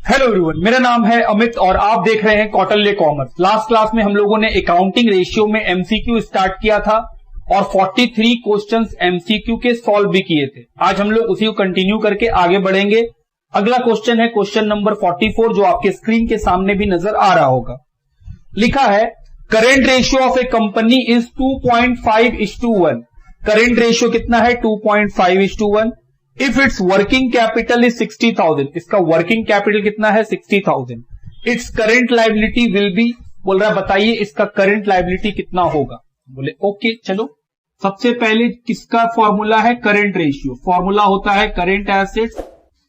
Hello everyone, मेरा नाम है अमित और आप देख रहे हैं कौटिल्य कॉमर्स। लास्ट क्लास में हम लोगों ने अकाउंटिंग रेशियो में एमसीक्यू स्टार्ट किया था और 43 क्वेश्चंस एमसीक्यू के सॉल्व भी किए थे। आज हम लोग उसी को कंटिन्यू करके आगे बढ़ेंगे। अगला क्वेश्चन है क्वेश्चन नंबर 44, जो आपके स्क्रीन के सामने भी नजर आ रहा होगा। लिखा है current ratio of a company is 2.5:1। Current ratio कितना है? 2.5:1। If it's working capital is 60,000, इसका वर्किंग कैपिटल कितना है? 60,000। It's current liability will be, बोल रहा है बताइए इसका करेंट लाइबिलिटी कितना होगा। बोले ओके चलो, सबसे पहले किसका फॉर्मूला है? Current ratio. फॉर्मूला होता है current assets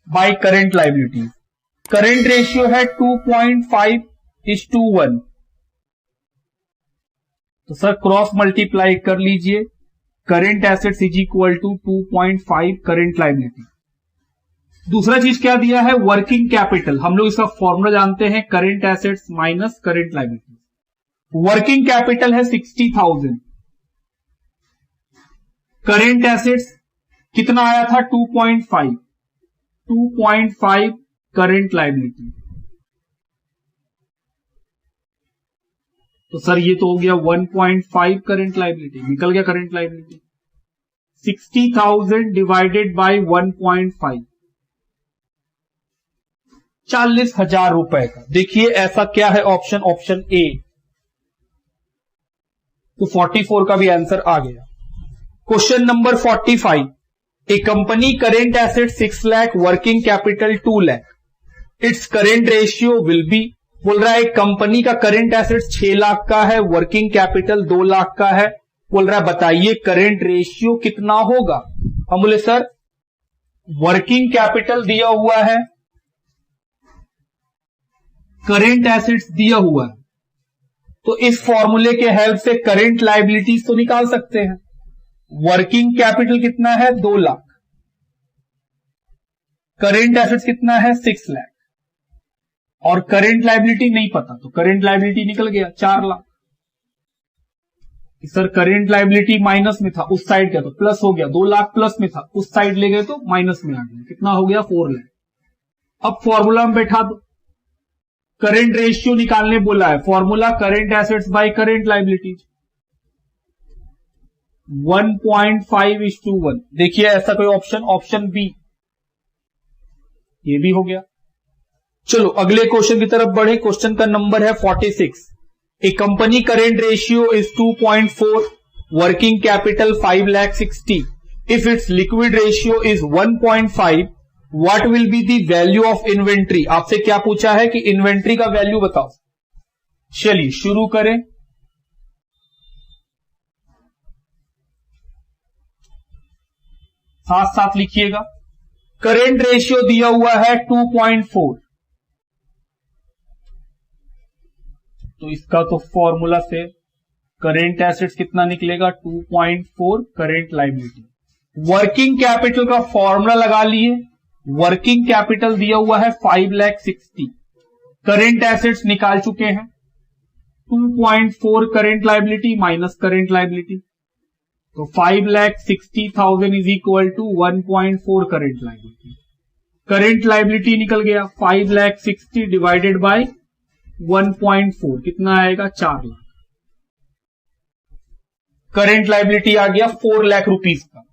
by current liability. Current ratio है 2.5:1। तो सर क्रॉस मल्टीप्लाई कर लीजिए। Current assets is equal to 2.5 current liability. दूसरा चीज क्या दिया है? Working capital. हम लोग इसका फॉर्मूला जानते हैं, current assets minus current liability. Working capital है 60,000। करेंट एसेट्स कितना आया था? 2.5। 2.5 करेंट लाइबिलिटी। तो सर ये तो हो गया 1.5 करेंट लाइबिलिटी। निकल गया करेंट लाइबिलिटी। 60,000 डिवाइडेड बाय 1.5, 40,000 रुपए का। देखिए ऐसा क्या है ऑप्शन ए। तो 44 का भी आंसर आ गया। Question number 45, A company current asset 6 lakh, working capital 2 lakh. It's current ratio will be, बोल रहा है कंपनी का करेंट एसेट 6 लाख का है, वर्किंग कैपिटल 2 लाख का है। बोल रहा है बताइए करेंट रेशियो कितना होगा। हम बोले सर वर्किंग कैपिटल दिया हुआ है, करेंट एसेट्स दिया हुआ है, तो इस फॉर्मूले के हेल्प से करेंट लाइबिलिटीज तो निकाल सकते हैं। वर्किंग कैपिटल कितना है? 2 लाख। करेंट एसेट्स कितना है? 6 लाख। और करेंट लाइबिलिटी नहीं पता, तो करेंट लाइबिलिटी निकल गया 4 lakh. Sir current liability minus में था, उस साइड क्या तो प्लस हो गया। 2 लाख प्लस में था, उस साइड ले गए तो माइनस में आ गया। कितना हो गया? 4 लाख। अब फॉर्मूला में बैठा दो। करेंट रेशियो निकालने बोला है, formula current assets by current liabilities. 1.5:1। देखिए ऐसा कोई ऑप्शन बी, ये भी हो गया। चलो अगले क्वेश्चन की तरफ बढ़े। क्वेश्चन का नंबर है 46, A company current ratio is 2.4, working capital 5,60,000। If it's liquid ratio is 1.5, what will be the value of inventory. आपसे क्या पूछा है कि इन्वेंट्री का वैल्यू बताओ। चलिए शुरू करें। साथ साथ लिखिएगा। करेंट रेशियो दिया हुआ है 2.4, तो इसका तो फॉर्मूला से करेंट एसेट्स कितना निकलेगा? 2.4 करेंट लाइबिलिटी। वर्किंग कैपिटल का फॉर्मूला लगा लिए। वर्किंग कैपिटल दिया हुआ है 5,60,000। करेंट एसेट्स निकाल चुके हैं। 2.4 current liability minus current liability, तो 5,60,000 is equal to 1.4 current liability. Current liability निकल गया 5,60,000 डिवाइडेड बाय 1.4, कितना आएगा? 4 लाख। करेंट लाइबिलिटी आ गया 4 लाख रुपीस का।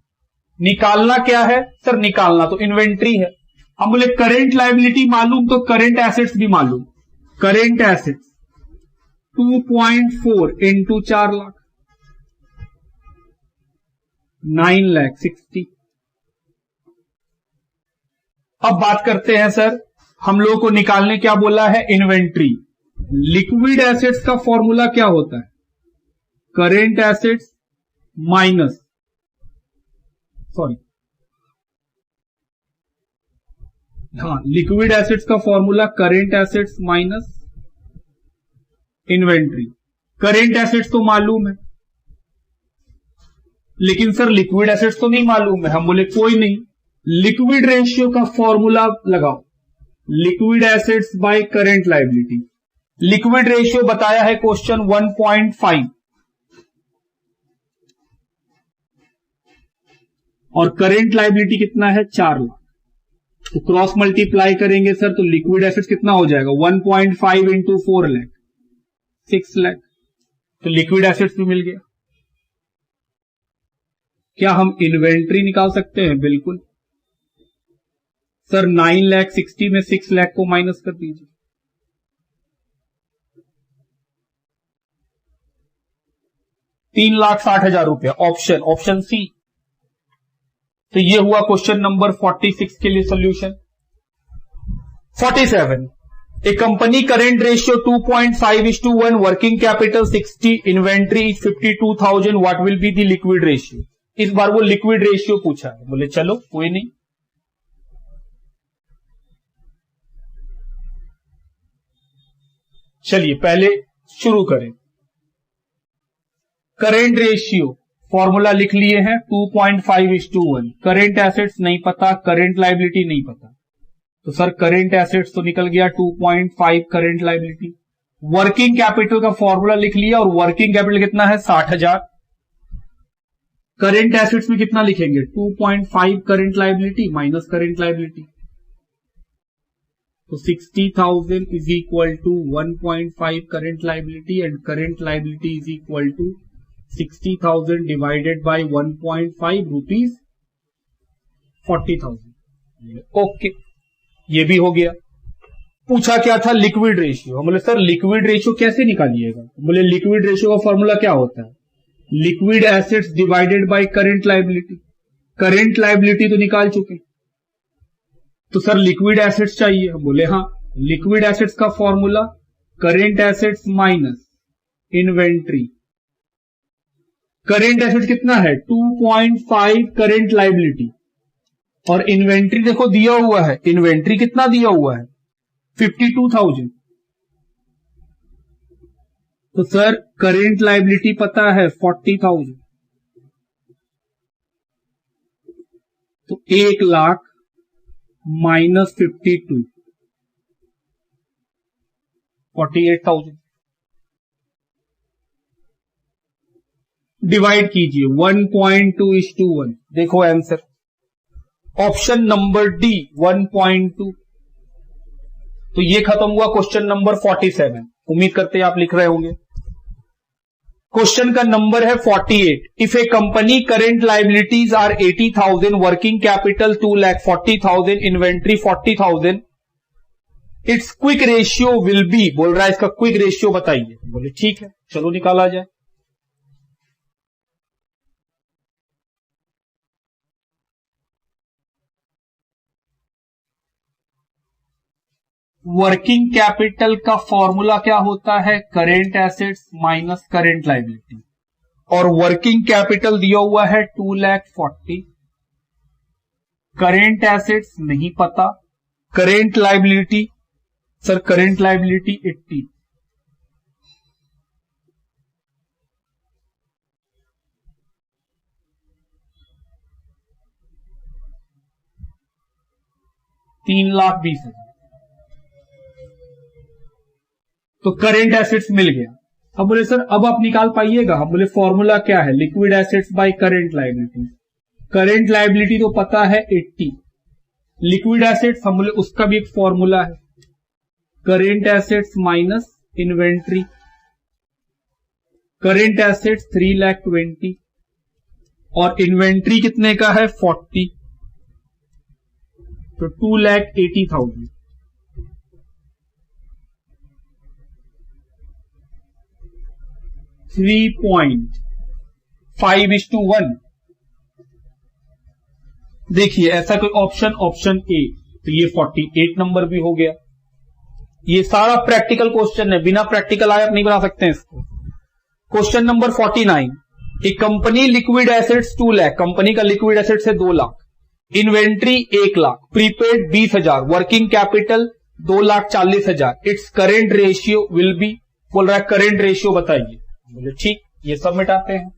निकालना क्या है? सर निकालना तो इन्वेंट्री है। हम बोले करेंट लाइबिलिटी मालूम तो करेंट एसेट्स भी मालूम। Current assets 2.4 into 4 lakh, 9,60,000। अब बात करते हैं सर, हम लोगों को निकालने क्या बोला है? इन्वेंट्री। लिक्विड एसेट्स का फॉर्मूला क्या होता है? Current assets minus, liquid assets का formula current assets minus inventory. Current assets तो मालूम है, लेकिन सर लिक्विड एसेट्स तो नहीं मालूम है। हम बोले कोई नहीं, लिक्विड रेशियो का फॉर्मूला लगाओ। Liquid assets by current liability. Liquid ratio बताया है क्वेश्चन 1.5, और करेंट लाइबिलिटी कितना है? 4 लाख। तो क्रॉस मल्टीप्लाई करेंगे सर तो लिक्विड एसेट्स कितना हो जाएगा 1.5 इंटू 4 लाख 6 लाख। तो लिक्विड एसेट्स भी मिल गया। क्या हम इन्वेंट्री निकाल सकते हैं? बिल्कुल सर 9,60,000 में 6 लाख को माइनस कर दीजिए। 3,60,000 रुपया। Option C. तो ये हुआ क्वेश्चन नंबर 46 के लिए solution. 47 A company current ratio 2.5:1, working capital 60, inventory 52,000, what will be the liquid ratio. इस बार वो लिक्विड रेशियो पूछा है। बोले चलो कोई नहीं, चलिए पहले शुरू करें। करेंट रेशियो फॉर्मूला लिख लिए हैं 2.5:1। करेंट एसेट्स नहीं पता, करेंट लायबिलिटी नहीं पता, तो सर करेंट एसेट्स तो निकल गया 2.5 करेंट लायबिलिटी। वर्किंग कैपिटल का फॉर्मूला लिख लिया और वर्किंग कैपिटल कितना है 60,000। करेंट एसेट्स में कितना लिखेंगे 2.5 current liability minus current liability, तो 60,000 is equal to 1.5 current liability and current liability is equal to 60,000 divided by 1.5 rupees 40,000। Okay, ये भी हो गया। पूछा क्या था लिक्विड रेशियो। हम बोले सर लिक्विड रेशियो कैसे निकालिएगा। बोले लिक्विड रेशियो का फॉर्मूला क्या होता है, liquid assets divided by current liability. Current liability तो निकाल चुके, तो सर लिक्विड एसेट्स चाहिए। बोले हाँ, लिक्विड एसेट्स का formula current assets minus inventory. Current assets कितना है 2.5 करेंट लायबिलिटी और इन्वेंट्री देखो दिया हुआ है, इन्वेंट्री कितना दिया हुआ है 52,000। तो सर करेंट लायबिलिटी पता है 40,000, तो 1 लाख माइनस 52 48,000 डिवाइड कीजिए 1.2:1। देखो आंसर ऑप्शन नंबर डी 1.2। तो ये खत्म हुआ क्वेश्चन नंबर 47। उम्मीद करते हैं आप लिख रहे होंगे। क्वेश्चन का नंबर है 48। If a company current liabilities are 80,000, working capital 2,40,000, inventory 40,000, its quick ratio will be. बोल रहा है इसका क्विक रेशियो बताइए। बोले ठीक है, चलो निकाला जाए। वर्किंग कैपिटल का फॉर्मूला क्या होता है current assets minus current liability, और वर्किंग कैपिटल दिया हुआ है 2,40,000। करेंट एसेट्स नहीं पता, current liability sir current liability 80। $3,20,000। तो करेंट एसेट्स मिल गया। अब बोले सर अब आप निकाल पाइएगा। हम बोले फॉर्मूला क्या है liquid assets by current liability. Current liability तो पता है 80, लिक्विड एसेट्स हम बोले उसका भी एक फॉर्मूला है current assets minus inventory. Current assets 3,20,000 और इन्वेंट्री कितने का है 40, तो 2,80,000। थ्री 5:1। देखिए ऐसा कोई ऑप्शन ए, तो ये 48 नंबर भी हो गया। ये सारा प्रैक्टिकल क्वेश्चन है, बिना प्रैक्टिकल आए आप नहीं बना सकते हैं इसको। Question number 49। एक company liquid assets 2 lakh, company का लिक्विड एसेट्स है 2 lakh, inventory 1 lakh, prepaid 20,000, working capital 2,40,000, it's current ratio will be. बोल रहा है करेंट रेशियो बताइए। बोले ठीक, ये सब मिटाते हैं।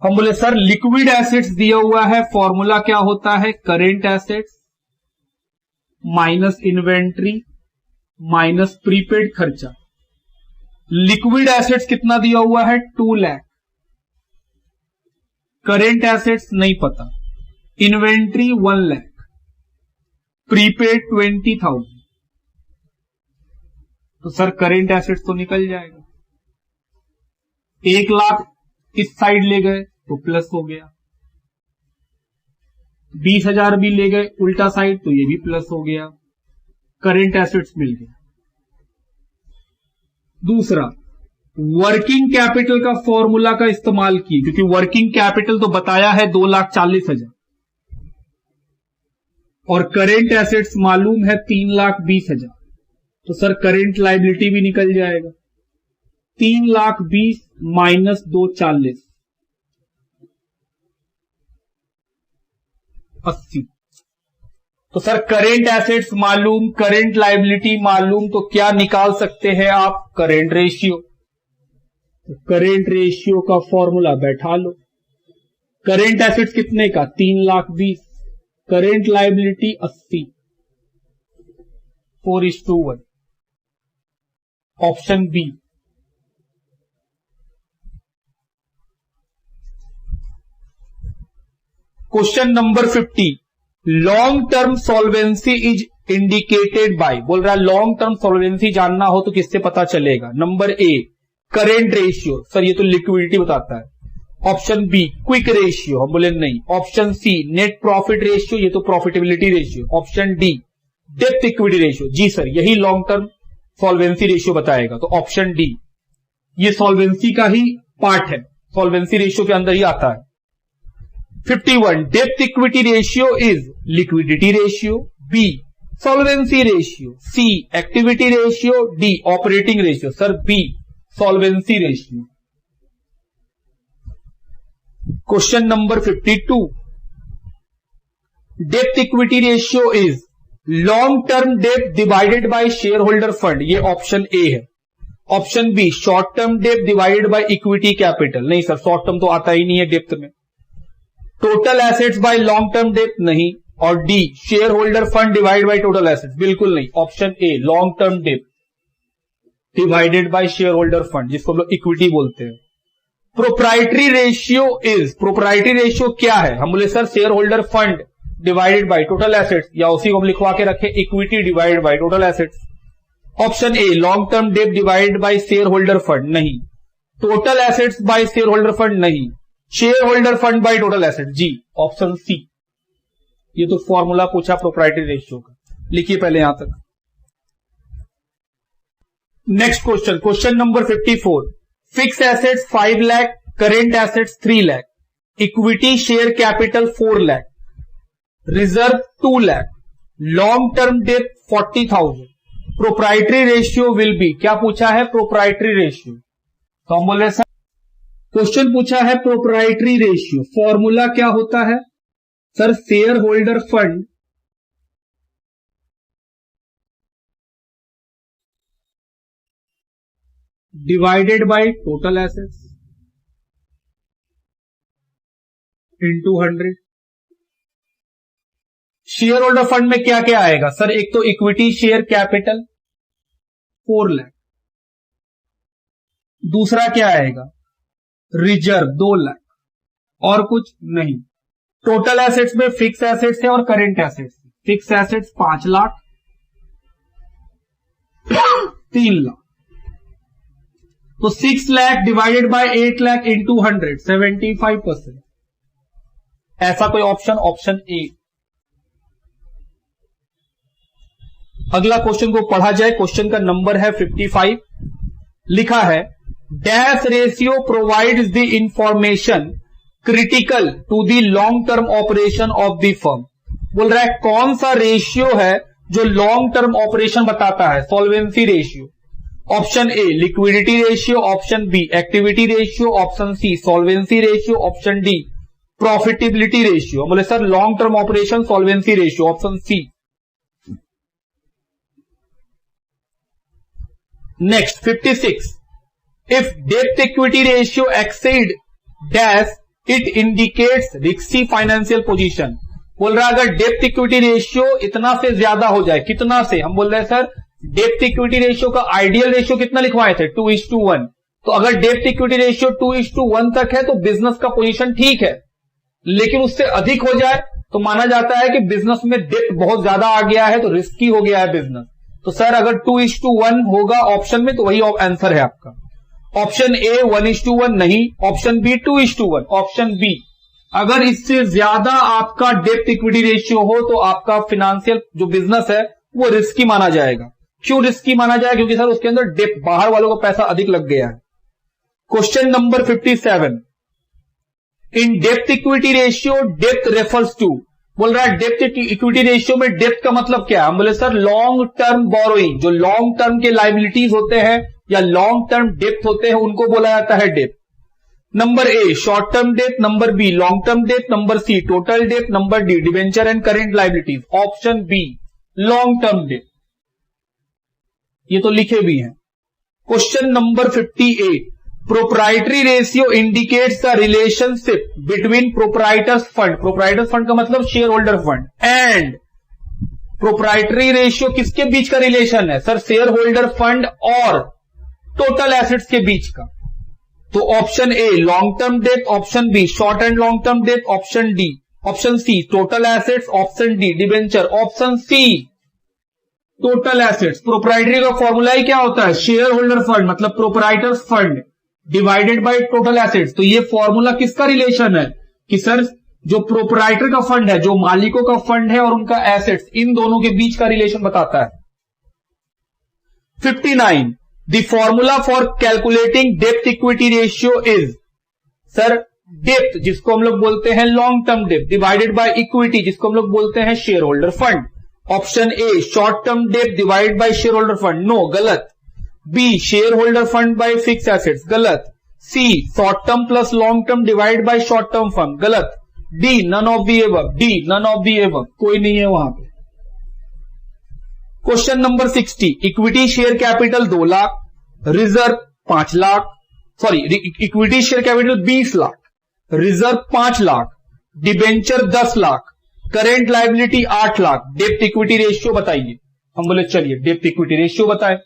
हम बोले सर लिक्विड एसेट्स दिया हुआ है, फॉर्मूला क्या होता है current assets minus inventory minus prepaid खर्चा। लिक्विड एसेट्स कितना दिया हुआ है 2 लाख, करेंट एसेट्स नहीं पता, इन्वेंट्री 1 लाख, प्रीपेड 20,000, तो सर करेंट एसेट्स तो निकल जाएगा। 1 लाख इस साइड ले गए तो प्लस हो गया, 20,000 भी ले गए उल्टा साइड तो ये भी प्लस हो गया, करेंट एसेट्स मिल गया। दूसरा, वर्किंग कैपिटल का फॉर्मूला का इस्तेमाल किए, क्योंकि वर्किंग कैपिटल तो बताया है 2,40,000 और करेंट एसेट्स मालूम है 3,20,000, तो सर करेंट लायबिलिटी भी निकल जाएगा। 3,20,000 माइनस 2,40,000 80। तो सर करेंट एसेट्स मालूम, करेंट लायबिलिटी मालूम, तो क्या निकाल सकते हैं आप? Current ratio. तो करेंट रेशियो का फॉर्मूला बैठा लो। करेंट एसेट्स कितने का? 3,20,000, current liability 80, 4:1, option B. Question number 50, long term solvency is indicated by, बोल रहा है लॉन्ग टर्म सॉल्वेंसी जानना हो तो किससे पता चलेगा? Number A current ratio, sir ये तो लिक्विडिटी बताता है। ऑप्शन बी क्विक रेशियो, हम बोले नहीं। Option C net profit ratio, ये तो profitability ratio. Option D depth equity ratio, जी सर यही लॉन्ग टर्म सॉल्वेंसी रेशियो बताएगा, तो ऑप्शन डी ये सॉल्वेंसी का ही पार्ट है, सॉल्वेंसी रेशियो के अंदर ही आता है। 51 depth equity ratio is liquidity ratio, B solvency ratio, C activity ratio, D operating ratio. Sir B solvency ratio. Question number 52 depth equity ratio is long term depth divided by share holder fund, ये option A है। Option B short term depth divided by equity capital, नहीं sir short term तो आता ही नहीं है डेप्थ में। Total assets by long term डेप्थ, नहीं। और the share holder fund divide by total assets, बिल्कुल नहीं। Option A long term depth divided by share holder fund, जिसको हम लोग इक्विटी बोलते हैं। Proprietary ratio is, proprietary ratio क्या है? हम बोले sir share holder fund divided by total assets, या उसी को हम लिखवा के रखे equity divided by total assets. Option A long term depth divided by share holder fund, नहीं। Total assets by share holder fund, नहीं। Share holder fund by total asset, जी ऑप्शन सी। ये तो फॉर्मूला पूछा प्रोप्राइटरी रेशियो का, लिखिए पहले यहां तक। Next question, question number 54 fix assets 5 lakh, current assets 3 lakh, equity share capital 4 lakh, reserve 2 lakh, long term depth 40,000, proprietary ratio will B, क्या पूछा है? Proprietary ratio. तो हम बोले सर क्वेश्चन पूछा है प्रोप्राइटरी रेशियो, फॉर्मूला क्या होता है? Sir share holder fund divided by total assets into 100। Share holder fund में क्या क्या आएगा? सर एक तो इक्विटी शेयर कैपिटल 4 लाख, दूसरा क्या आएगा? रिजर्व 2 लाख, और कुछ नहीं। टोटल एसेट्स में फिक्स एसेट्स है और current assets. Fix assets 5 lakh, 3 lakh, तो 6 lakh divided bye 8 lakh into 100, 75%। ऐसा कोई ऑप्शन? Option A. अगला क्वेश्चन को पढ़ा जाए। क्वेश्चन का नंबर है 55। लिखा है dash ratio provides the information critical to the long term operation of the firm. बोल रहा है कौन सा रेशियो है जो लॉन्ग टर्म ऑपरेशन बताता है? Solvency ratio. Option A liquidity ratio, option B activity ratio, option C solvency ratio, option D profitability ratio. बोले sir long term operation solvency ratio, option C. Next 56 if depth equity ratio exceed dash it indicates risky financial position. बोल रहा है अगर depth equity ratio इतना से ज्यादा हो जाए, कितना से? हम बोल रहे हैं सर डेप्थ इक्विटी रेशियो का आइडियल रेशियो कितना लिखवाए थे? 2:1। तो अगर डेप्थ इक्विटी रेशियो 2:1 तक है तो बिजनेस का पोजीशन ठीक है। लेकिन उससे अधिक हो जाए तो माना जाता है कि बिजनेस में डेप्थ बहुत ज्यादा आ गया है, तो रिस्की हो गया है बिजनेस। तो सर अगर 2:1 होगा ऑप्शन में तो वही आंसर है आपका। ऑप्शन ए 1:1 नहीं, ऑप्शन बी 2:1, ऑप्शन बी अगर इससे ज्यादा आपका डेप्थ इक्विटी रेशियो हो तो आपका फिनेंशियल जो बिजनेस है वो रिस्की माना जाएगा। क्यों रिस्की माना जाएगा? क्योंकि सर उसके अंदर डेप्थ, बाहर वालों का पैसा अधिक लग गया है। Question number 57, in depth equity ratio depth refers to, बोल रहा है डेप्थ इक्विटी रेशियो में डेप्थ का मतलब क्या है? हम बोले सर लॉन्ग टर्म बोरोइंग, जो लॉन्ग टर्म के लाइबिलिटीज होते हैं या लॉन्ग टर्म डेप्थ होते हैं उनको बोला जाता है डेप्थ। नंबर ए शॉर्ट टर्म डेप्थ, नंबर बी लॉन्ग टर्म डेप्थ, नंबर सी टोटल डेप्थ, number D debenture and current liabilities. Option B long term डेप्थ, ये तो लिखे भी हैं। Question number 58, proprietary ratio indicates the relationship between proprietors fund, proprietors fund का मतलब share holder fund, and proprietary ratio किसके बीच का रिलेशन है? सर शेयर होल्डर फंड और टोटल एसेट्स के बीच का। तो ऑप्शन ए लॉन्ग टर्म डेप्थ, option B short and long term डेप्थ, option C total assets, option D debenture, option C total assets. Proprietary का फॉर्मूला ही क्या होता है? शेयर होल्डर फंड मतलब proprietors fund divided by total assets. तो ये फॉर्मूला किसका रिलेशन है? कि सर जो प्रोप्राइटर का फंड है, जो मालिकों का फंड है और उनका एसेट्स, इन दोनों के बीच का रिलेशन बताता है। 59, the formula for calculating depth equity ratio is, sir depth जिसको हम लोग बोलते हैं long term depth divided by equity जिसको हम लोग बोलते हैं share holder fund. Option A short term depth divided by share holder fund, no गलत। B share holder fund by fix assets, गलत। C short term plus long term divide by short term fund, गलत। D none of the above, D none of the above, कोई नहीं है वहां पे। Question number 60, equity share capital 2 lakh, reserve 5 lakh, sorry equity share capital 20 lakh, reserve 5 lakh, debenture 10 lakh, current liability 8 lakh, डेप्थ equity ratio बताइए। हम बोले चलिए डेप्थ इक्विटी रेशियो बताएं।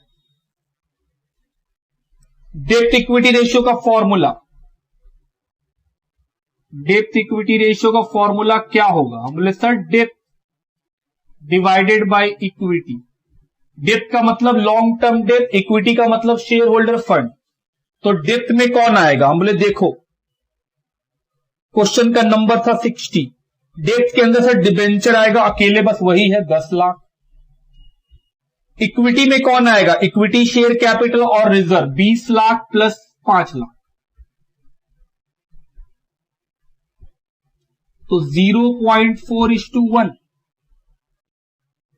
डेप्थ इक्विटी रेशियो का फॉर्मूला, डेप्थ इक्विटी रेशियो का फॉर्मूला क्या होगा? हम बोले सर डेप्थ डिवाइडेड बाय इक्विटी। डेप्थ का मतलब लॉन्ग टर्म डेप्थ, इक्विटी का मतलब शेयर होल्डर फंड। तो डेप्थ में कौन आएगा? हम बोले देखो क्वेश्चन का नंबर था 60, डेप्थ के अंदर सर डिबेंचर आएगा अकेले, बस वही है 10 लाख। इक्विटी में कौन आएगा? इक्विटी शेयर कैपिटल और रिजर्व 20 लाख प्लस 5 लाख, तो 0.4:1।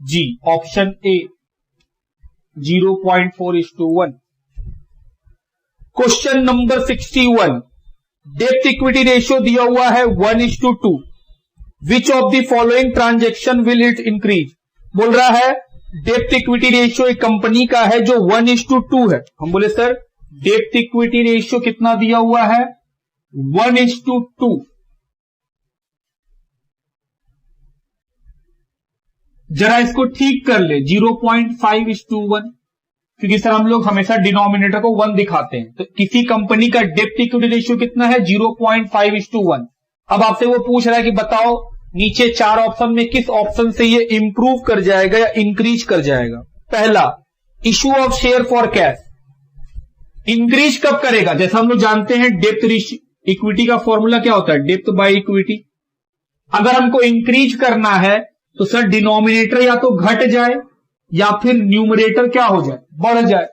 जी option A 0.4:1। Question number 61, depth equity ratio दिया हुआ है 1:2। Which of the following transaction will it increase? बोल रहा है डेप्थ इक्विटी रेशियो एक कंपनी का है जो 1:2 है। हम बोले सर डेप्थ इक्विटी रेशियो कितना दिया हुआ है? 1:2। जरा इसको ठीक कर ले 0.5:1, क्योंकि सर हम लोग हमेशा डिनोमिनेटर को 1 दिखाते हैं। तो किसी कंपनी का डेप्थ इक्विटी रेशियो कितना है? 0.5:1। अब आपसे वो पूछ रहा है कि बताओ नीचे 4 ऑप्शन में किस ऑप्शन से ये इंप्रूव कर जाएगा या इंक्रीज कर जाएगा। पहला issue of share for cash, increase कब करेगा? जैसा हम लोग जानते हैं डेप्थ इक्विटी का फॉर्मूला क्या होता है? Depth by equity. अगर हमको इंक्रीज करना है तो सर डिनोमिनेटर या तो घट जाए या फिर न्यूमरेटर क्या हो जाए? बढ़ जाए।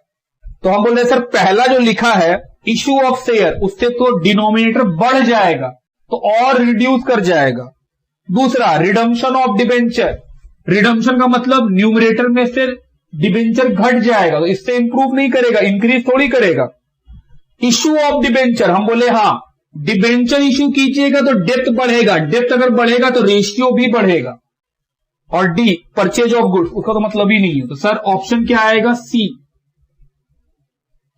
तो हम बोल रहे सर पहला जो लिखा है इशू ऑफ शेयर, उससे तो डिनोमिनेटर बढ़ जाएगा तो और रिड्यूस कर जाएगा। दूसरा रिडम्पशन ऑफ डिबेंचर, रिडम्पशन का मतलब न्यूमरेटर में से डिबेंचर घट जाएगा, तो इससे इंप्रूव नहीं करेगा, इंक्रीज थोड़ी करेगा। इशू ऑफ डिबेंचर, हम बोले हाँ डिबेंचर इशू कीजिएगा तो डेप्थ बढ़ेगा, डेप्थ अगर बढ़ेगा तो रेशियो भी बढ़ेगा। और डी परचेज ऑफ गुड्स, उसका तो मतलब ही नहीं है। तो सर ऑप्शन क्या आएगा? सी,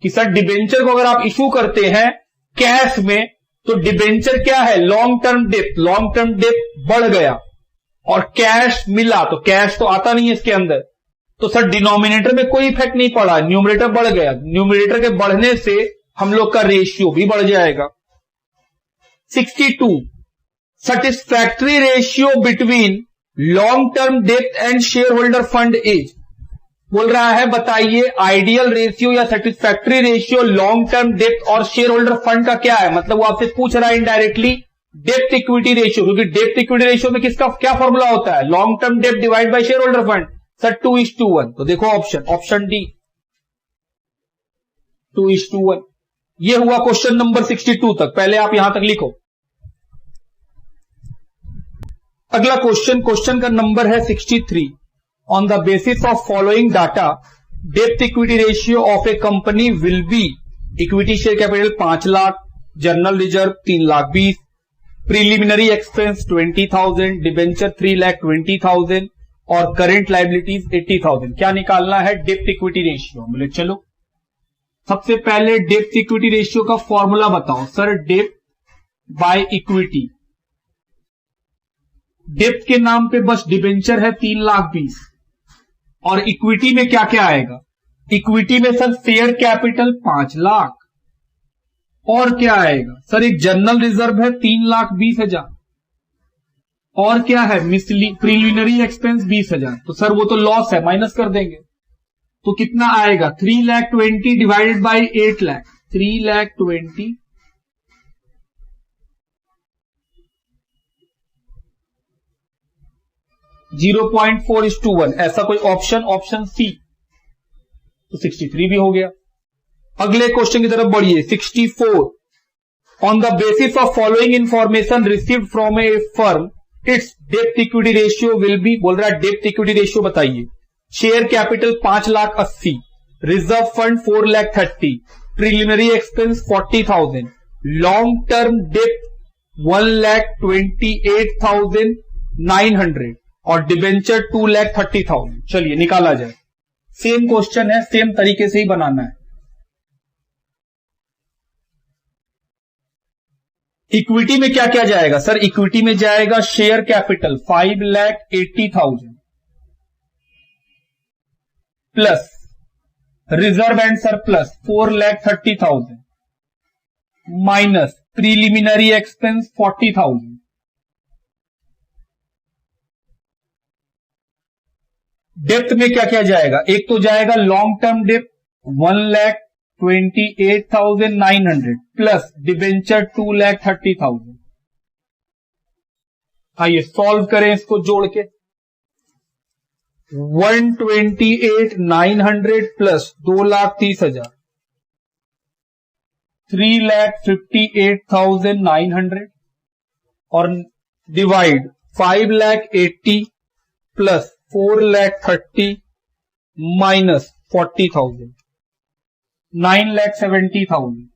कि सर डिबेंचर को अगर आप इशू करते हैं कैश में तो डिबेंचर क्या है? Long term depth, long term depth बढ़ गया और कैश मिला, तो कैश तो आता नहीं है इसके अंदर, तो सर डिनोमिनेटर में कोई इफेक्ट नहीं पड़ा, न्यूमरेटर बढ़ गया। न्यूमरेटर के बढ़ने से हम लोग का रेशियो भी बढ़ जाएगा। 62, satisfactory ratio between long term डेब्ट and share holder fund is, बोल रहा है बताइए आइडियल रेशियो या सेटिस्फैक्ट्री रेशियो लॉन्ग टर्म डेब्ट और शेयर होल्डर फंड का क्या है। मतलब वो आपसे पूछ रहा है इनडायरेक्टली डेब्ट इक्विटी रेशियो, क्योंकि डेब्ट इक्विटी रेशियो में किसका क्या फॉर्मूला होता है, लॉन्ग टर्म डेब्ट divide by share holder fund. Sir 2:1। तो देखो ऑप्शन डी 2:1। ये हुआ क्वेश्चन नंबर 62 तक, पहले आप यहां तक लिखो। अगला क्वेश्चन का नंबर है 63। On the basis of following data डेब्ट equity ratio of a company will be, equity share capital 5 lakh, general reserve 3,20,000, preliminary expense 20,000, debenture 3,20,000 और करंट लायबिलिटीज 80,000। क्या निकालना है, डेब्ट इक्विटी रेशियो। बोले चलो सबसे पहले डेब्ट इक्विटी रेशियो का फॉर्मूला बताओ। सर डेब्ट बाय इक्विटी, डेब्ट के नाम पे बस डिबेंचर है 3,20,000 और इक्विटी में क्या क्या आएगा, इक्विटी में सर शेयर कैपिटल 5 लाख और क्या आएगा सर, एक जनरल रिजर्व है 3,20,000 और क्या है प्रीलिमिनरी एक्सपेंस 20,000। तो सर वो तो लॉस है, माइनस कर देंगे। तो कितना आएगा 3,20,000 डिवाइडेड बाई 8 लाख, 3,20,000 0.4:1। ऐसा कोई ऑप्शन सी। तो 63 भी हो गया। अगले क्वेश्चन की तरफ बढ़िए 64। On the basis of following information received from a firm it's डेब्ट इक्विटी रेशियो विल बी, बोल रहा है डेब्ट इक्विटी रेशियो बताइए। Share capital 5,80,000, reserve fund 4,30,000, preliminary expense 40,000, long term डेब्ट 1,28,900 और डिबेंचर 2,30,000। चलिए निकाला जाए। सेम क्वेश्चन है, सेम तरीके से ही बनाना है। इक्विटी में क्या क्या जाएगा सर, इक्विटी में जाएगा share capital 5,80,000 plus reserve and surplus 4,30,000 minus preliminary expense 40,000। Depth में क्या क्या जाएगा, एक तो जाएगा long term depth 1,28,900 plus debenture 2,30,000। आइए सॉल्व करें इसको जोड़ के। 1,28,900 प्लस 2,30,000 3,58,900 और डिवाइड 5,80,000 प्लस 4,30,000 माइनस 40,000 9,70,000।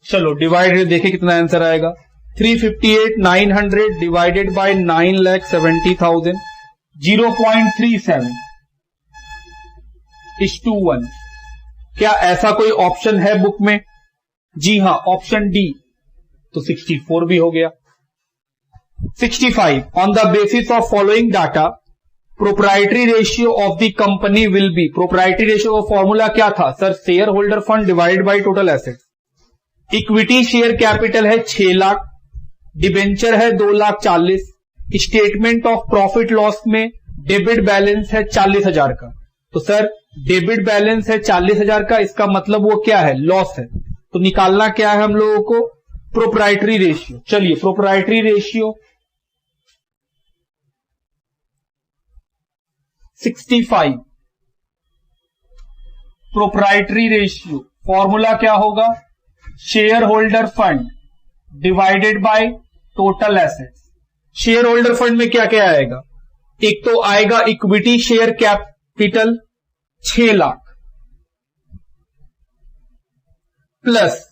चलो डिवाइड देखें कितना आंसर आएगा। 358,900 डिवाइडेड बाय 9,70,000 0.37:1। क्या ऐसा कोई ऑप्शन है बुक में? जी हां, ऑप्शन डी। तो 64 भी हो गया। 65 on the basis of following data proprietary ratio of the company will B. Proprietary ratio का फॉर्मूला क्या था sir, share holder fund divide by total asset. Equity share capital है 6 लाख, डिबेंचर है 2,40,000, स्टेटमेंट ऑफ प्रॉफिट लॉस में debit balance है 40,000 का। तो sir debit balance है 40,000 का, इसका मतलब वो क्या है, लॉस है। तो निकालना क्या है हम लोगों को, प्रोप्राइटरी रेशियो। चलिए proprietary ratio 65 proprietary ratio formula क्या होगा, share holder fund divided by total assets. Share holder fund में क्या क्या आएगा, एक तो आएगा equity share capital 6 lakh plus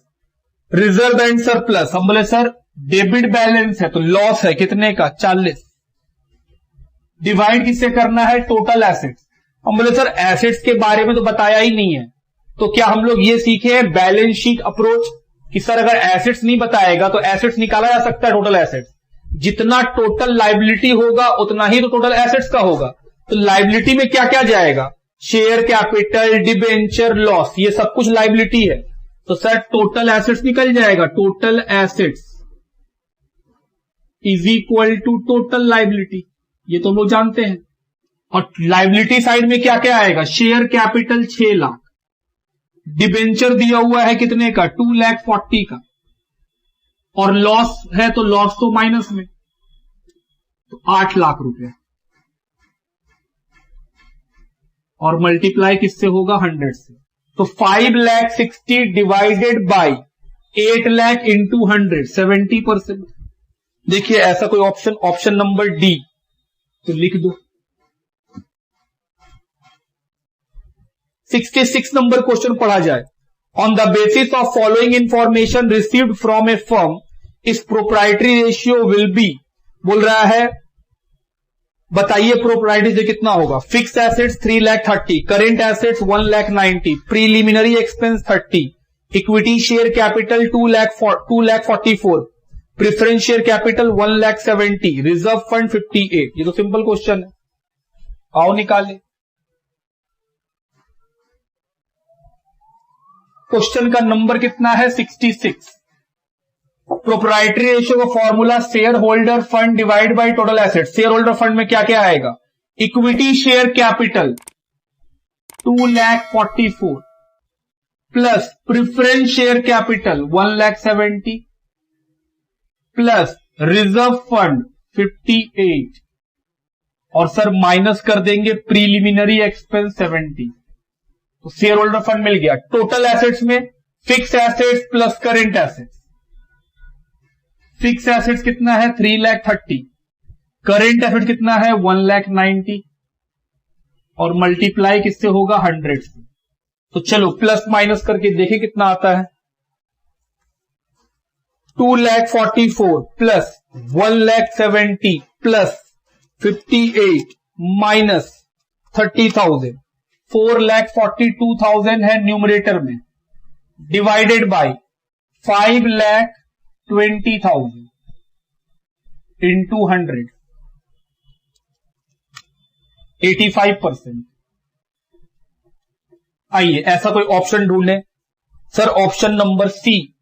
reserve and surplus. हम बोले सर डेबिट बैलेंस है तो लॉस है कितने का, 40, डिवाइड किससे करना है, टोटल एसेट्स। हम बोले सर एसेट्स के बारे में तो बताया ही नहीं है, तो क्या हम लोग ये सीखे हैं बैलेंस शीट अप्रोच कि सर अगर एसेट्स नहीं बताएगा तो एसेट्स निकाला जा सकता है, टोटल एसेट्स। जितना टोटल लायबिलिटी होगा उतना ही तो टोटल एसेट्स का होगा। तो लायबिलिटी में क्या क्या जाएगा, शेयर कैपिटल, डिबेंचर, लॉस, ये सब कुछ लायबिलिटी है। तो सर टोटल एसेट्स निकल जाएगा, total assets is equal to total liability, ये तो हम लोग जानते हैं। और लाइबिलिटी साइड में क्या क्या आएगा, शेयर कैपिटल 6 लाख, डिबेंचर दिया हुआ है कितने का, 2,40,000 का, और लॉस है तो लॉस तो माइनस में, तो 8 लाख रुपए, और मल्टीप्लाई किससे होगा, 100 से। तो 5,60,000 डिवाइडेड बाई 8 लाख इंटू 100, 70%। देखिए ऐसा कोई ऑप्शन नंबर डी, तो लिख दो। 66 नंबर क्वेश्चन पढ़ा जाए। On the basis of following information received from a firm इस प्रोप्राइटरी रेशियो विल बी, बोल रहा है बताइए प्रोप्राइटरी से कितना होगा। Fix assets 3,30,000, current assets 1,90,000, preliminary expense 30, equity share capital 2,44,000, preference share capital 1,70,000, reserve fund 58। ये तो सिंपल क्वेश्चन है, आओ निकालें। क्वेश्चन का नंबर कितना है, 66। प्रोप्राइटरी रेशियो का formula share holder fund divide by total asset. Share holder fund में क्या क्या आएगा, equity share capital 2,44,000 plus preference share capital 1,70,000 plus reserve fund 58, और सर माइनस कर देंगे प्रीलिमिनरी एक्सपेंस 70, तो शेयर होल्डर फंड मिल गया। टोटल एसेट्स में fix assets plus current assets, fix assets कितना है 3,30,000, करेंट एसेट कितना है 1,90,000, और मल्टीप्लाई किससे होगा 100 से। तो चलो प्लस माइनस करके देखें कितना आता है, 2,44,000 प्लस 1,70,000 प्लस 58 माइनस 30,000, 4,42,000 है न्यूमरेटर में, डिवाइडेड बाय 5,20,000 इंटू 100, 85%। आइए ऐसा कोई ऑप्शन ढूंढे, सर ऑप्शन नंबर सी,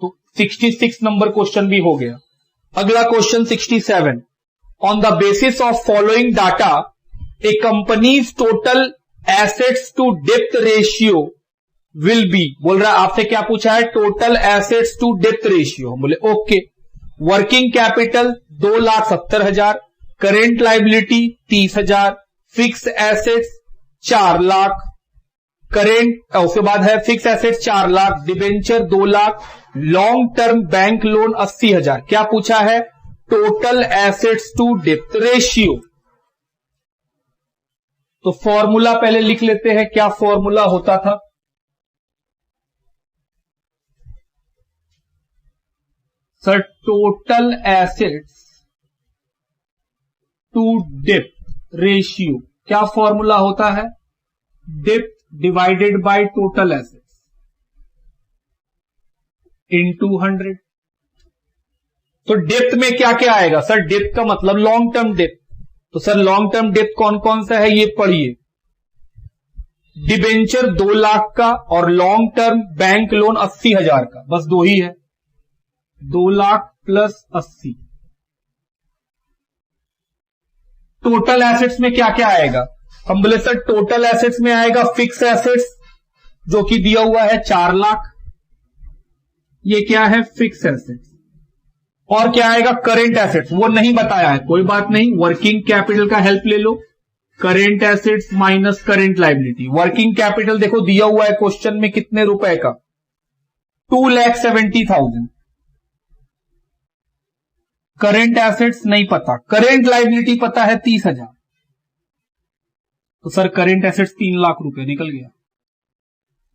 तो 66 नंबर क्वेश्चन भी हो गया। अगला question 67, on the basis of following data a company's total assets to depth ratio will be, बोल रहा है आपसे क्या पूछा है, total assets to depth ratio, बोले okay. Working capital 2,70,000, current liability 30,000, fix assets 4 lakh, current उसके बाद है fix assets 4 lakh, debenture 2 lakh, long term bank loan 80,000। क्या पूछा है, total assets to depth ratio. तो फॉर्मूला पहले लिख लेते हैं, क्या फॉर्मूला होता था, sir total assets to depth ratio, क्या फॉर्मूला होता है, depth divided by total assets into 100। तो डेप्थ में क्या क्या आएगा, सर डेप्थ का मतलब लॉन्ग टर्म डेप्थ, तो सर लॉन्ग टर्म डेप्थ कौन कौन सा है ये पढ़िए, डिबेंचर 2 लाख का और लॉन्ग टर्म बैंक लोन 80,000 का, बस दो ही है, 2 लाख प्लस 80। टोटल एसेट्स में क्या क्या आएगा, हम बोले सर टोटल एसेट्स में आएगा फिक्स एसेट्स जो कि दिया हुआ है 4 लाख, ये क्या है फिक्स एसेट्स, और क्या आएगा करेंट एसेट्स, वो नहीं बताया है, कोई बात नहीं, वर्किंग कैपिटल का हेल्प ले लो, current assets minus current liability. Working capital देखो दिया हुआ है क्वेश्चन में कितने रुपए का, 2,70,000, करेंट एसेट्स नहीं पता, करेंट लाइबिलिटी पता है 30,000, तो सर करेंट एसेट्स 3 लाख रुपए निकल गया,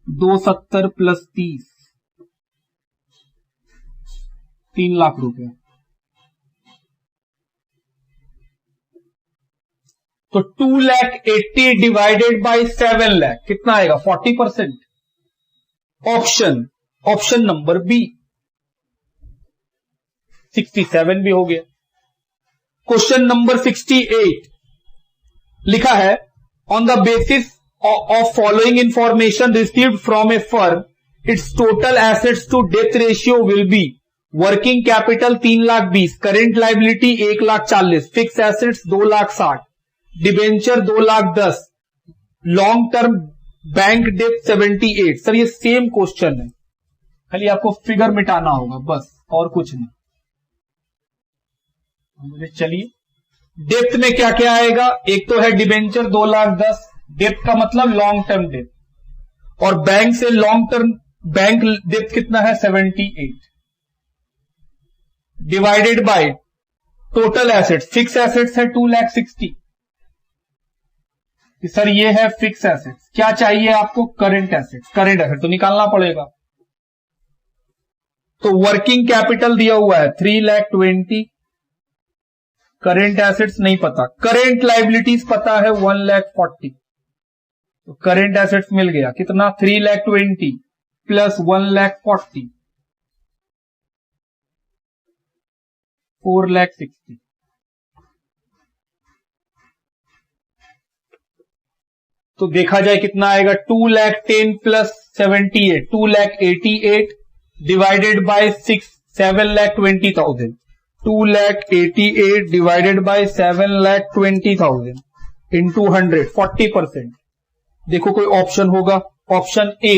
270 प्लस 30, 3 लाख रुपए। तो 2,80,000 डिवाइडेड बाय 7 लाख कितना आएगा, 40%। ऑप्शन नंबर बी, 67 भी हो गया। क्वेश्चन नंबर 68 लिखा है, on the basis of following information received from a firm its total assets to depth ratio will be, working capital 3,20,000, current liability 1,40,000, fix assets 2,60,000, debenture 2,10,000, long term bank debt 78। Sir ये same question है, खाली आपको figure मिटाना होगा बस, और कुछ नहीं। चलिए डेप्थ में क्या क्या आएगा, एक तो है डिबेंचर 2,10,000, डेप्थ का मतलब लॉन्ग टर्म डेप्थ, और बैंक से लॉन्ग टर्म बैंक डेप्थ कितना है 78, divided by total assets, fix assets है 2,60,000। सर ये है फिक्स एसेट्स, क्या चाहिए आपको, करंट एसेट्स, करंट एसेट तो निकालना पड़ेगा। तो वर्किंग कैपिटल दिया हुआ है 3,20,000, करेंट एसेट्स नहीं पता, करेंट लाइबिलिटीज पता है 1,40,000, तो करेंट एसेट्स मिल गया कितना 3,20,000 प्लस 1,40,000, 4,60,000। तो देखा जाए कितना आएगा, 2,10,000 plus 78, 2,88,000 divided by 7,20,000, 2,88,000 divided by 7,20,000 into 100, 40%। देखो कोई ऑप्शन होगा, ऑप्शन ए,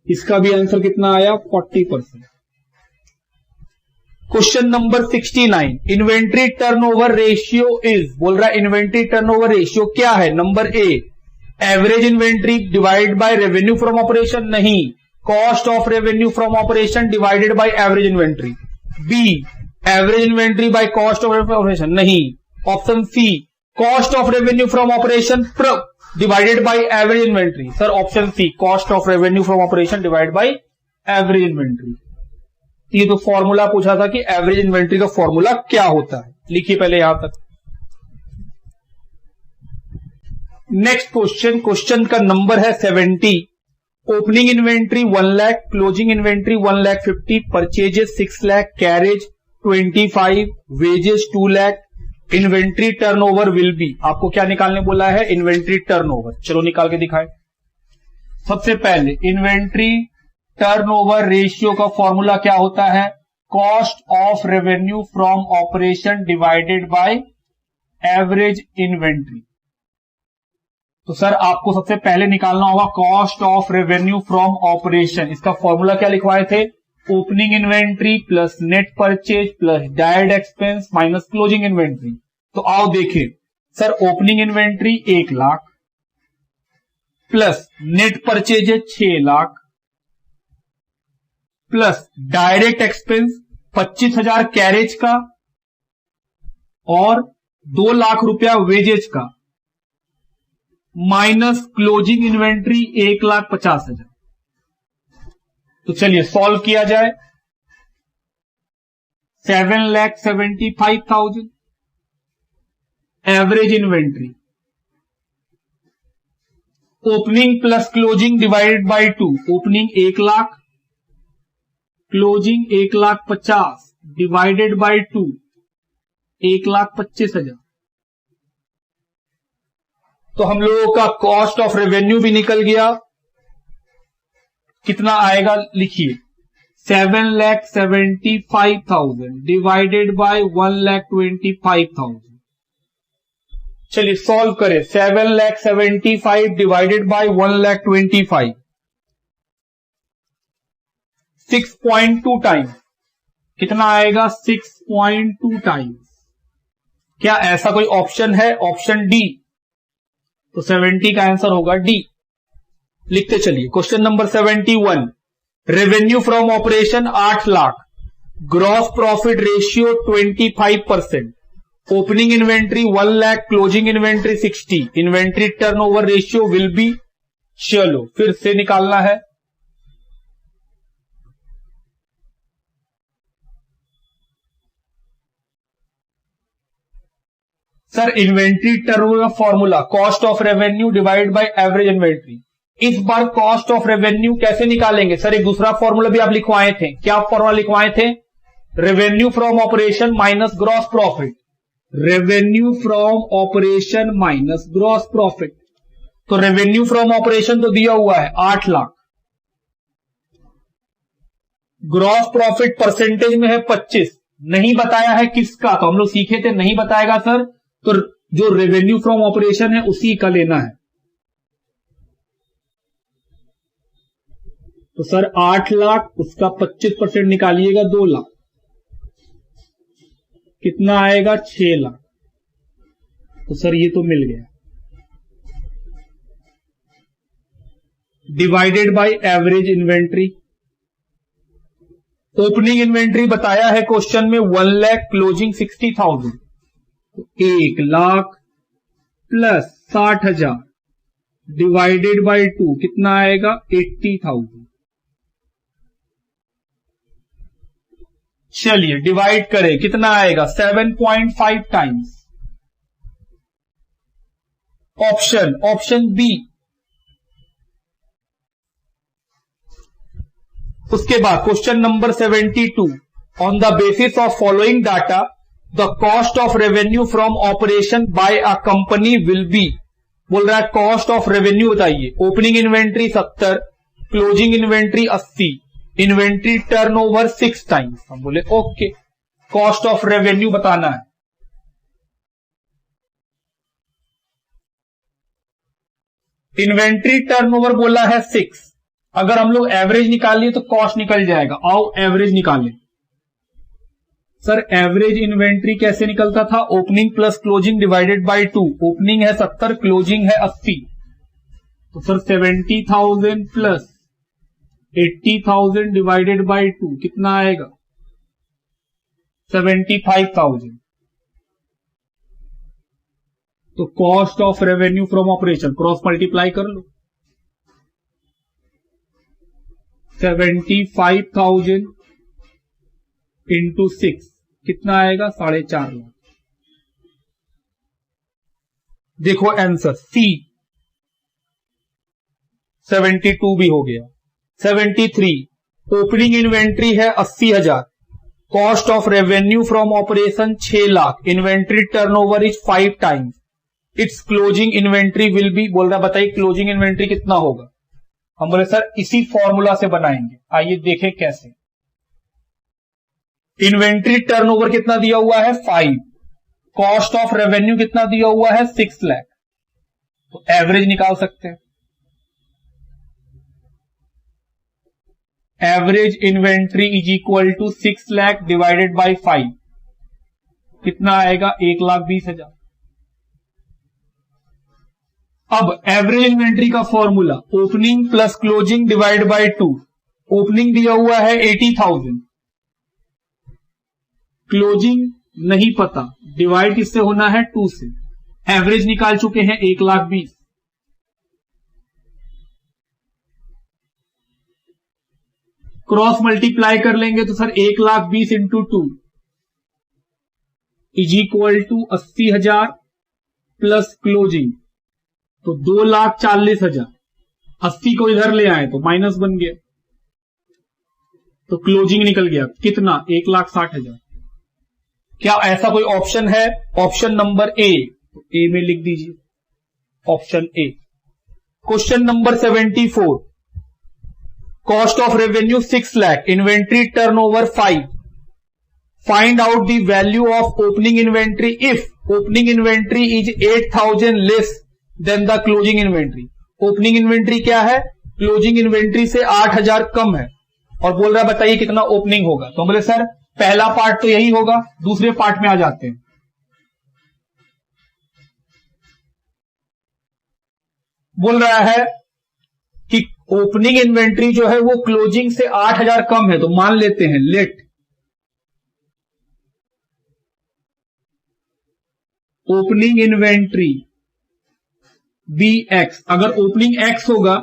इसका भी आंसर कितना आया 40%। Question number 69, inventory turnover ratio is, बोल रहा है इन्वेंट्री टर्नओवर रेशियो क्या है, number A average inventory divide by revenue from operation, नहीं, cost of revenue from operation divided by average inventory, B average inventory by cost of operation, नहीं, option C cost of revenue from operation divided by average inventory. Sir option C cost of revenue from operation divide by average inventory. ये तो formula पूछा था कि average inventory का formula क्या होता है, लिखिए पहले यहां तक। नेक्स्ट क्वेश्चन, क्वेश्चन का नंबर है 70, opening inventory 1,00,000, closing inventory 1,50,000, purchases 6,00,000, carriage 25, wages 2,00,000, inventory turnover will be, आपको क्या निकालने बोला है, इन्वेंट्री टर्नओवर। चलो निकाल के दिखाएं। सबसे पहले इन्वेंट्री टर्नओवर रेशियो का फॉर्मूला क्या होता है, cost of revenue from operation divided by average inventory. तो सर आपको सबसे पहले निकालना होगा cost of revenue from operation, इसका फॉर्मूला क्या लिखवाए थे, opening inventory plus net purchase plus direct expense minus closing inventory. तो आओ देखें, sir opening inventory 1,00,000 plus net purchase है 6,00,000 प्लस डायरेक्ट एक्सपेंस 25,000 कैरेज का और 2,00,000 रुपया वेजेज का माइनस क्लोजिंग इन्वेंट्री 1,50,000। तो चलिए सॉल्व किया जाए, 7,75,000 average inventory, opening plus closing divided by 2, opening 1,00,000 closing 1,50,000 divided by 2, 1,25,000। तो हम लोगों का कॉस्ट ऑफ रेवेन्यू भी निकल गया, कितना आएगा लिखिए, 7,75,000 डिवाइडेड बाय 1,25,000। चलिए सॉल्व करें, 7,75,000 डिवाइडेड बाय 1,25,000, 6.2 टाइम्स, कितना आएगा 6.2 टाइम्स। क्या ऐसा कोई ऑप्शन है, ऑप्शन डी, तो 70 का आंसर होगा डी। लिखते चलिए, question number 71, revenue from operation 8,00,000, gross profit ratio 25%, opening inventory 1,00,000, closing inventory 60, inventory turnover ratio will B, चलो फिर से निकालना है। Sir inventory turnover formula cost of revenue divide by average inventory. इस बार कॉस्ट ऑफ रेवेन्यू कैसे निकालेंगे, sir एक दूसरा फॉर्मूला भी आप लिखवाए थे, क्या फॉर्मूला लिखवाए थे, revenue from operation minus gross profit, revenue from operation minus gross profit. तो रेवेन्यू फ्रॉम ऑपरेशन तो दिया हुआ है 8,00,000, ग्रॉस प्रॉफिट परसेंटेज में है 25, नहीं बताया है किसका, तो हम लोग सीखे थे नहीं बताएगा सर तो जो रेवेन्यू फ्रॉम ऑपरेशन है उसी का लेना है। तो सर 8 लाख उसका 25% निकालिएगा 2 लाख, कितना आएगा 6 लाख। तो सर ये तो मिल गया, divided by average inventory. Opening inventory बताया है क्वेश्चन में 1 लाख, क्लोजिंग 60,000, तो 1 लाख प्लस 60,000 डिवाइडेड बाय 2 कितना आएगा 80,000। चलिए डिवाइड करें, कितना आएगा 7.5 टाइम्स। Option B. उसके बाद question number 72, on the basis of following data the cost of revenue from operation by a company will be. बोल रहा है कॉस्ट ऑफ रेवेन्यू बताइए। Opening inventory 70, closing inventory 80, inventory turnover 6 times. हम बोले okay, cost of revenue बताना है। Inventory turnover बोला है 6, अगर हम लोग एवरेज निकालिए तो कॉस्ट निकल जाएगा। आओ एवरेज निकालें। सर एवरेज इन्वेंट्री कैसे निकलता था, opening plus closing divided by 2। Opening है 70, क्लोजिंग है 80, तो सर 70,000 प्लस 80,000 डिवाइडेड बाय 2 कितना आएगा 75,000। तो cost of revenue from operation cross multiply कर लो, 75,000 इंटू 6 कितना आएगा 4.5 लाख। देखो आंसर सी। 72 भी हो गया। 73, ओपनिंग इन्वेंट्री है 80,000, cost of revenue from operation 6 lakh, inventory turnover is 5 times, it's closing inventory will be. बोल रहा बताइए क्लोजिंग इन्वेंट्री कितना होगा। हम बोले सर इसी फॉर्मूला से बनाएंगे, आइए देखें कैसे। इन्वेंट्री टर्नओवर कितना दिया हुआ है 5, कॉस्ट ऑफ रेवेन्यू कितना दिया हुआ है 6 लाख, तो एवरेज निकाल सकते हैं। Average inventory is equal to 6 lakh divided by 5 कितना आएगा 1,20,000। अब एवरेज इन्वेंट्री का formula opening plus closing divide by 2। Opening दिया हुआ है 80,000, क्लोजिंग नहीं पता, डिवाइड किससे होना है 2 से, एवरेज निकाल चुके हैं 1,20,000। क्रॉस मल्टीप्लाई कर लेंगे तो sir 1,20,000 into 2 is equal to 80,000 plus closing, तो 2,40,000। 80 को इधर ले आए तो माइनस बन गया, तो क्लोजिंग निकल गया कितना 1,60,000। क्या ऐसा कोई ऑप्शन है? ऑप्शन नंबर ए, तो ए में लिख दीजिए option A. Question number 74, cost of revenue 6 lakh, inventory turnover 5, find out the value of opening inventory if opening inventory is 8,000 less than the closing inventory. Opening inventory क्या है, closing inventory से 8,000 कम है, और बोल रहा है बताइए कितना ओपनिंग होगा। तो बोले सर पहला पार्ट तो यही होगा, दूसरे पार्ट में आ जाते हैं। बोल रहा है कि ओपनिंग इन्वेंट्री जो है वो क्लोजिंग से 8,000 कम है, तो मान लेते हैं let opening inventory be X. अगर ओपनिंग एक्स होगा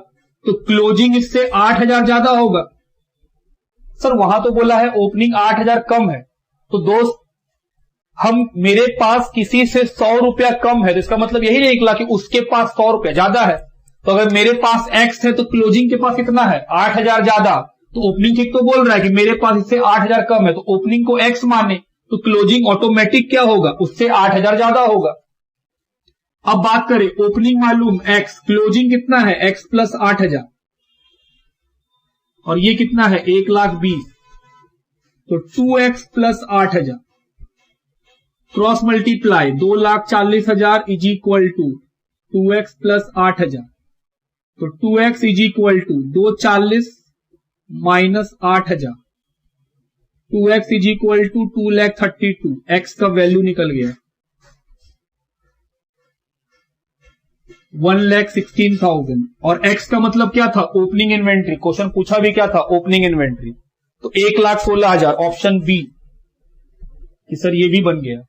तो क्लोजिंग इससे 8,000 ज्यादा होगा। सर वहां तो बोला है ओपनिंग 8,000 कम है, तो दोस्त हम मेरे पास किसी से 100 रुपया कम है, तो इसका मतलब यही नहीं निकला कि उसके पास 100 रुपया ज्यादा है। तो अगर मेरे पास एक्स है तो क्लोजिंग के पास कितना है 8,000 ज्यादा, तो ओपनिंग ठीक तो बोल रहा है कि मेरे पास इससे 8,000 कम है, तो ओपनिंग को एक्स माने तो क्लोजिंग ऑटोमेटिक क्या होगा उससे 8,000 ज्यादा होगा। अब बात करें ओपनिंग मालूम एक्स, क्लोजिंग कितना है एक्स प्लस 8,000, और ये कितना है 1,20,000, तो 2x plus 8,000 cross multiply 2,40,000 is equal to 2x plus 8,000। तो 2x is equal to 240 minus 8,000। 2x is equal to 2,32,000। x का वैल्यू निकल गया 1,16,000। और x का मतलब क्या था? Opening inventory. क्वेश्चन पूछा भी क्या था? Opening inventory. तो 1,16,000 ऑप्शन बी कि सर ये भी बन गया।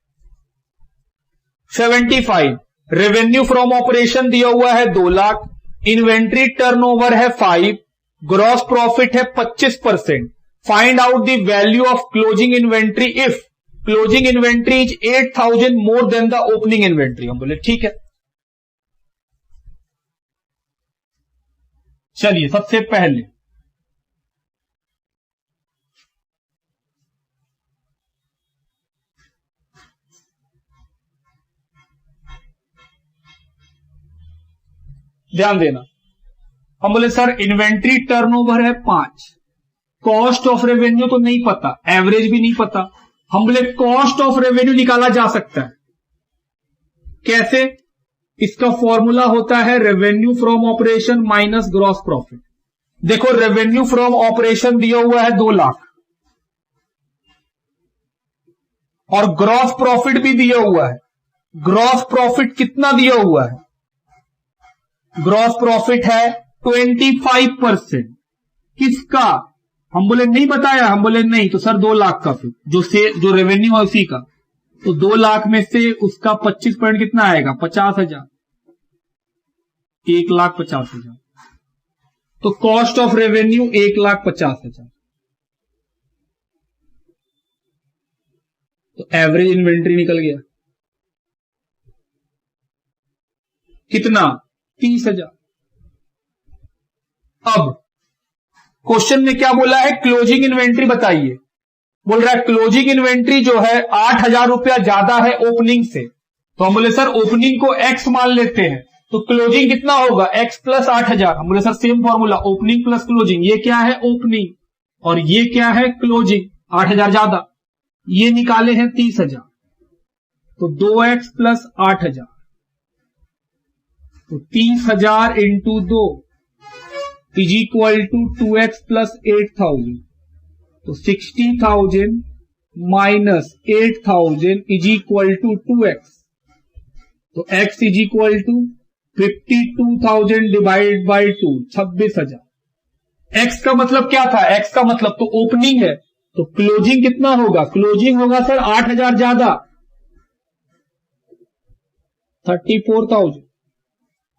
75 रेवेन्यू फ्रॉम ऑपरेशन दिया हुआ है 2 लाख, इन्वेंट्री टर्नओवर है 5, ग्रॉस प्रॉफिट है 25%। Find out the value of closing inventory if closing inventory is 8,000 more than the opening inventory. हम बोले ठीक है। चलिए सबसे पहले ध्यान देना, हम बोले सर इन्वेंट्री टर्नओवर है 5, कॉस्ट ऑफ रेवेन्यू तो नहीं पता, एवरेज भी नहीं पता। हम बोले कॉस्ट ऑफ रेवेन्यू निकाला जा सकता है। कैसे? इसका फॉर्मूला होता है revenue from operation minus gross profit. देखो रेवेन्यू फ्रॉम ऑपरेशन दिया हुआ है 2 लाख और ग्रॉस प्रॉफिट भी दिया हुआ है। ग्रॉस प्रॉफिट कितना दिया हुआ है? ग्रॉस प्रॉफिट है 25%। किसका? हम बोले नहीं बताया। हम बोले नहीं, तो सर 2 लाख का फिर जो रेवेन्यू है उसी का। तो 2 लाख में से उसका 25% कितना आएगा? 50,000। 1,50,000। तो कॉस्ट ऑफ रेवेन्यू 1,50,000। तो एवरेज इन्वेंट्री निकल गया कितना? 30,000। अब क्वेश्चन में क्या बोला है? क्लोजिंग इन्वेंट्री बताइए। बोल रहा है क्लोजिंग इन्वेंट्री जो है 8,000 रुपया ज्यादा है ओपनिंग से। तो हम बोले सर ओपनिंग को x मान लेते हैं, तो क्लोजिंग कितना होगा? x plus 8,000। हम बोले sir same formula, opening plus closing. ये क्या है? ओपनिंग, और ये क्या है? क्लोजिंग। 8,000 ज्यादा, ये निकाले हैं 30,000। तो 2x प्लस 8,000, तो 30,000 into 2 is equal to 2x plus 8,000। तो 60,000 minus 8,000 is equal to 2x। तो x is equal to 52,000 divide by 2, 26,000। x का मतलब क्या था? x का मतलब तो ओपनिंग है, तो क्लोजिंग कितना होगा? क्लोजिंग होगा सर 8,000 ज्यादा, 34,000।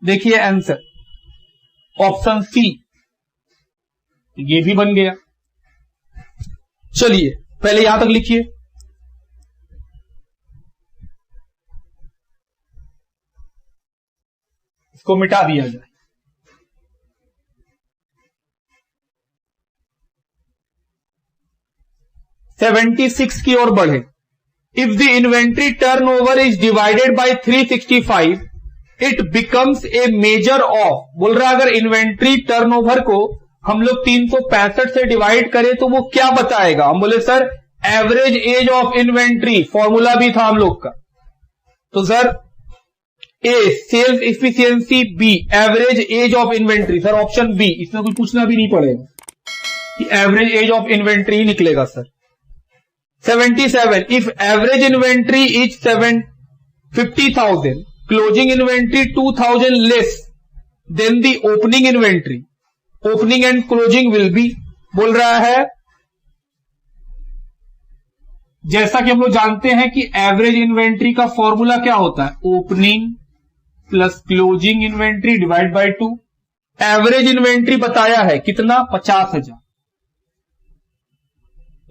देखिए आंसर ऑप्शन सी, ये भी बन गया। चलिए पहले यहां तक लिखिए। इसको मिटा दिया जाए। 76 की ओर बढ़े। If the inventory turnover is divided by 365 it becomes a measure of. बोल रहा है अगर इन्वेंट्री टर्नओवर को हम लोग 365 से डिवाइड करें तो वो क्या बताएगा? हम बोले sir average age of inventory, formula भी था हम लोग का। तो sir A sales efficiency, B average age of inventory. Sir option B, इसमें कुछ पूछना भी नहीं पड़ेगा कि एवरेज एज ऑफ इन्वेंट्री निकलेगा sir. 77 if average inventory is 50,000 closing inventory 2,000 less than the opening inventory, opening and closing will be. बोल रहा है जैसा कि हम लोग जानते हैं कि एवरेज इन्वेंट्री का फॉर्मूला क्या होता है? Opening plus closing inventory divide by 2। Average inventory बताया है कितना? 50,000।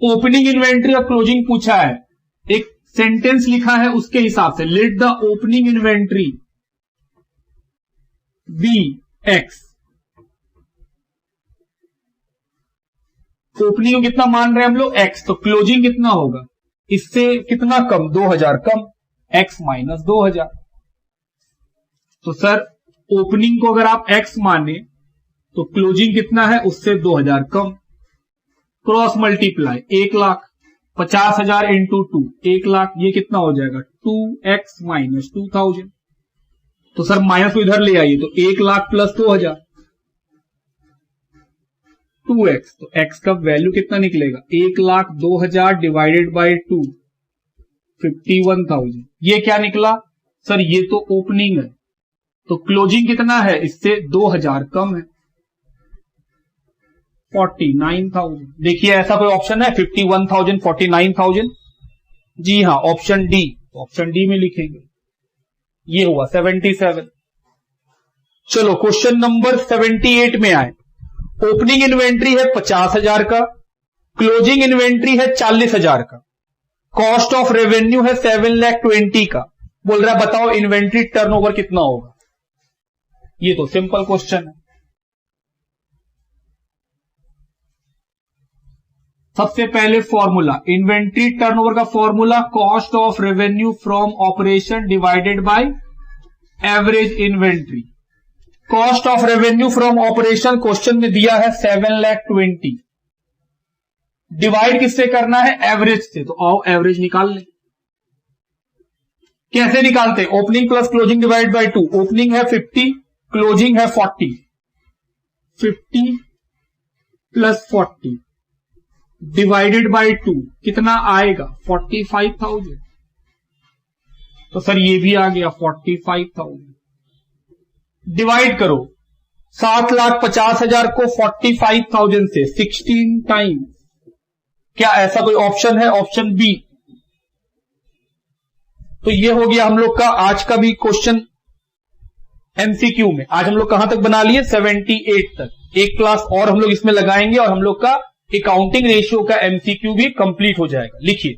ओपनिंग इन्वेंट्री और क्लोजिंग पूछा है, एक सेंटेंस लिखा है उसके हिसाब से। Let the opening inventory be X. Opening को कितना मान रहे हैं हम लोग? x। तो क्लोजिंग कितना होगा? इससे कितना कम? 2,000 कम, x माइनस 2,000। तो सर ओपनिंग को अगर आप x माने तो क्लोजिंग कितना है? उससे 2,000 कम। क्रॉस मल्टीप्लाई 1 लाख, 50,000 इंटू 2, 1,00,000, ये कितना हो जाएगा 2x माइनस 2,000। तो सर माइनस को इधर ले आइए, तो 1,00,000 प्लस 2,000, 2x, तो x का वैल्यू कितना निकलेगा 1,00,000 2,000 डिवाइडेड बाई 2, 51,000। ये क्या निकला सर, ये तो ओपनिंग है, तो क्लोजिंग कितना है, इससे 2,000 कम है, 49,000। देखिए ऐसा कोई ऑप्शन है 51,000 49,000? जी हाँ, ऑप्शन डी, ऑप्शन डी में लिखेंगे, ये हुआ 77। चलो क्वेश्चन नंबर 78 में आए। ओपनिंग इन्वेंट्री है 50,000 का, क्लोजिंग इन्वेंट्री है 40,000 का, कॉस्ट ऑफ रेवेन्यू है 7,20,000 का। बोल रहा है बताओ इन्वेंट्री टर्नओवर कितना होगा। ये तो सिंपल क्वेश्चन है। सबसे पहले फॉर्मूला, इन्वेंट्री टर्नओवर का formula cost of revenue from operation divided by average inventory. Cost of revenue from operation question में दिया है 7,20,000, डिवाइड किससे करना है, एवरेज से। तो आओ एवरेज निकाल लें। कैसे निकालते हैं, opening plus closing divide by 2। Opening है 50, क्लोजिंग है 40, 50 प्लस 40 डिवाइडेड बाय 2 कितना आएगा 45,000। तो सर ये भी आ गया 45,000। डिवाइड करो 7,50,000 को 45,000 से 16 टाइम्स। क्या ऐसा कोई ऑप्शन है, ऑप्शन बी। तो ये हो गया हम लोग का आज का भी क्वेश्चन एमसीक्यू में। आज हम लोग कहां तक बना लिए, 78 तक। एक क्लास और हम लोग इसमें लगाएंगे और हम लोग का अकाउंटिंग रेशियो का एमसीक्यू भी कंप्लीट हो जाएगा। लिखिए